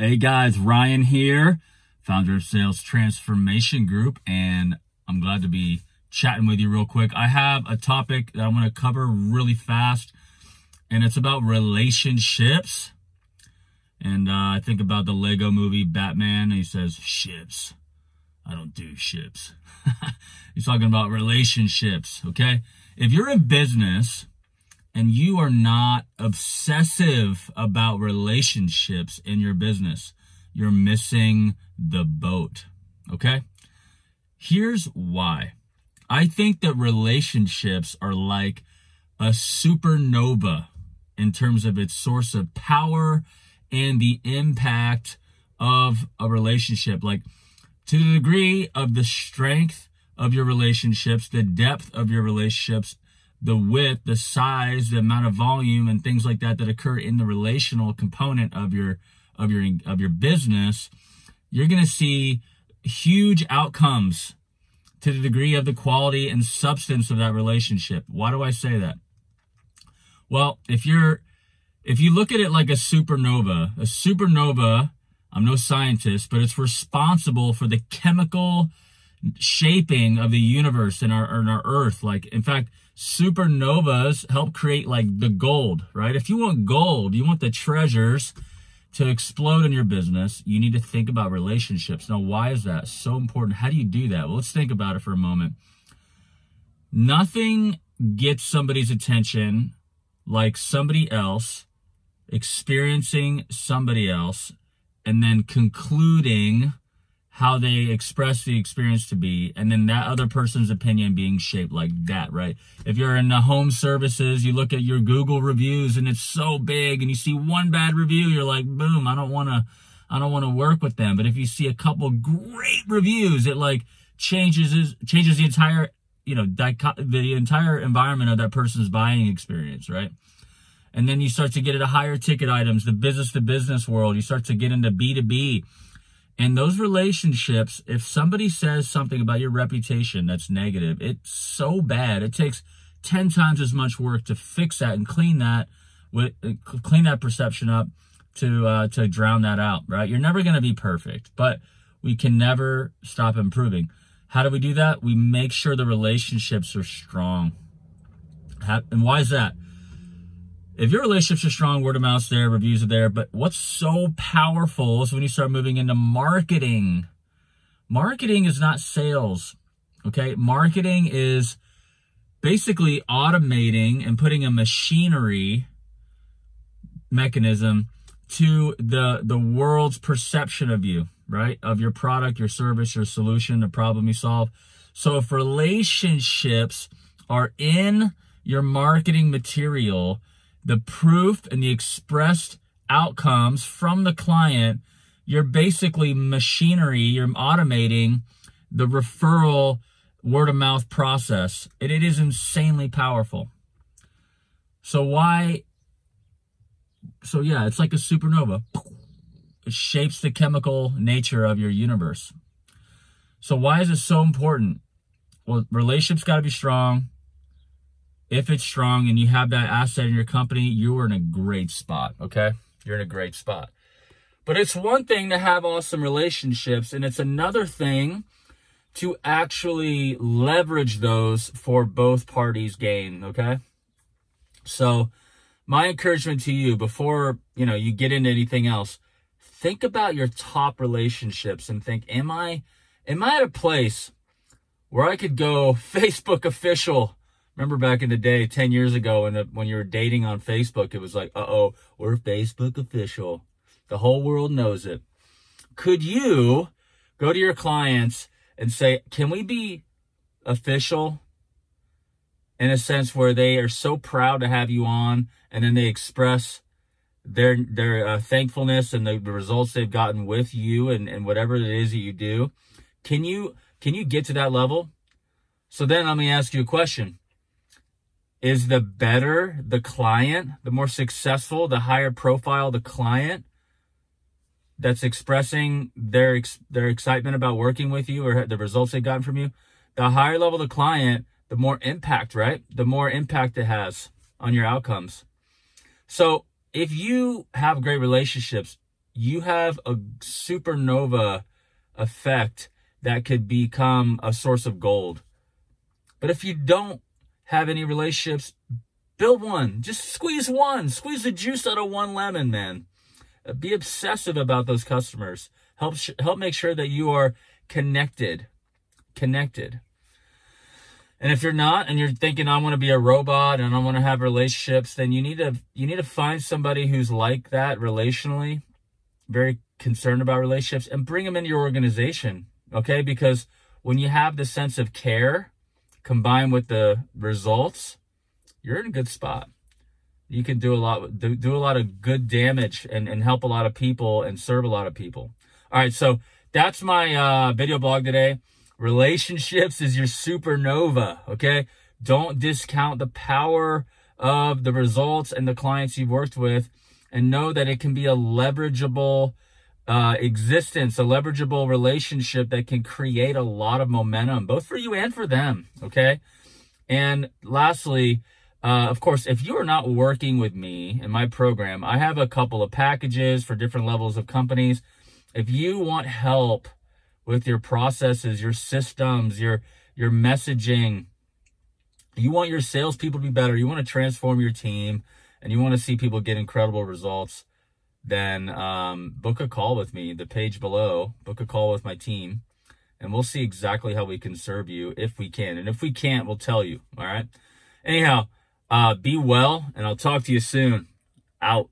Hey guys, Ryan here, founder of Sales Transformation Group, and I'm glad to be chatting with you real quick. I have a topic that I want to cover really fast, and it's about relationships. And I think about the Lego movie Batman, and he says, ships. I don't do ships. He's talking about relationships, okay? If you're in business and you are not obsessive about relationships in your business, you're missing the boat, okay? Here's why. I think that relationships are like a supernova in terms of its source of power and the impact of a relationship. Like, to the degree of the strength of your relationships, the depth of your relationships, the width, the size, the amount of volume and things like that that occur in the relational component of your business, you're going to see huge outcomes to the degree of the quality and substance of that relationship. Why do I say that? Well, if you look at it like a supernova, I'm no scientist, but it's responsible for the chemical shaping of the universe and our Earth. Like, in fact, supernovas help create like the gold, right? If you want gold, you want the treasures to explode in your business, you need to think about relationships. Now, why is that so important? How do you do that? Well, let's think about it for a moment. Nothing gets somebody's attention like somebody else experiencing somebody else and then concluding how they express the experience to be, and then that other person's opinion being shaped like that, right? If you're in the home services, you look at your Google reviews and it's so big and you see one bad review, you're like, boom, I don't want to work with them. But if you see a couple great reviews, it like changes the entire, the entire environment of that person's buying experience, right? And then you start to get into higher ticket items, the business to business world. You start to get into B2B. And those relationships, if somebody says something about your reputation that's negative, it's so bad. It takes 10 times as much work to fix that and clean that perception up to drown that out, right? You're never going to be perfect, but we can never stop improving. How do we do that? We make sure the relationships are strong. And why is that? If your relationships are strong, word of mouth's there, reviews are there, but what's so powerful is when you start moving into marketing. Marketing is not sales, okay? Marketing is basically automating and putting a machinery mechanism to the world's perception of you, right? Of your product, your service, your solution, the problem you solve. So if relationships are in your marketing material, the proof and the expressed outcomes from the client, you're basically machinery, you're automating the referral word of mouth process. And it is insanely powerful. So yeah, it's like a supernova. It shapes the chemical nature of your universe. So why is it so important? Well, relationships got to be strong. If it's strong and you have that asset in your company, you're in a great spot, okay? You're in a great spot. But it's one thing to have awesome relationships, and it's another thing to actually leverage those for both parties' gain, okay? So my encouragement to you before, you get into anything else, think about your top relationships and think, am I at a place where I could go Facebook official? Remember back in the day, 10 years ago, when you were dating on Facebook, it was like, uh-oh, we're Facebook official. The whole world knows it. Could you go to your clients and say, can we be official in a sense where they are so proud to have you on, and then they express their thankfulness and the results they've gotten with you and whatever it is that you do? Can you get to that level? So then let me ask you a question. Is the better the client, the more successful, the higher profile the client that's expressing their excitement about working with you or the results they've gotten from you, the higher level the client, the more impact, right? The more impact it has on your outcomes. So if you have great relationships, you have a supernova effect that could become a source of gold. But if you don't have any relationships, build one. Just squeeze one. Squeeze the juice out of one lemon, man. Be obsessive about those customers. Help make sure that you are connected. And if you're not, and you're thinking, I want to be a robot and I want to have relationships, then you need to find somebody who's like that relationally, very concerned about relationships, and bring them into your organization, okay? Because when you have the sense of care combined with the results, you're in a good spot. You can do a lot of good damage and help a lot of people and serve a lot of people. All right, so that's my video blog today. Relationships is your supernova, okay? Don't discount the power of the results and the clients you've worked with, and know that it can be a leverageable existence, a leverageable relationship that can create a lot of momentum, both for you and for them, okay? And lastly, of course, if you are not working with me in my program, I have a couple of packages for different levels of companies. If you want help with your processes, your systems, your messaging, you want your salespeople to be better, you want to transform your team, and you want to see people get incredible results, then book a call with me, the page below. Book a call with my team, and we'll see exactly how we can serve you if we can. And if we can't, we'll tell you, all right? Anyhow, be well, and I'll talk to you soon. Out.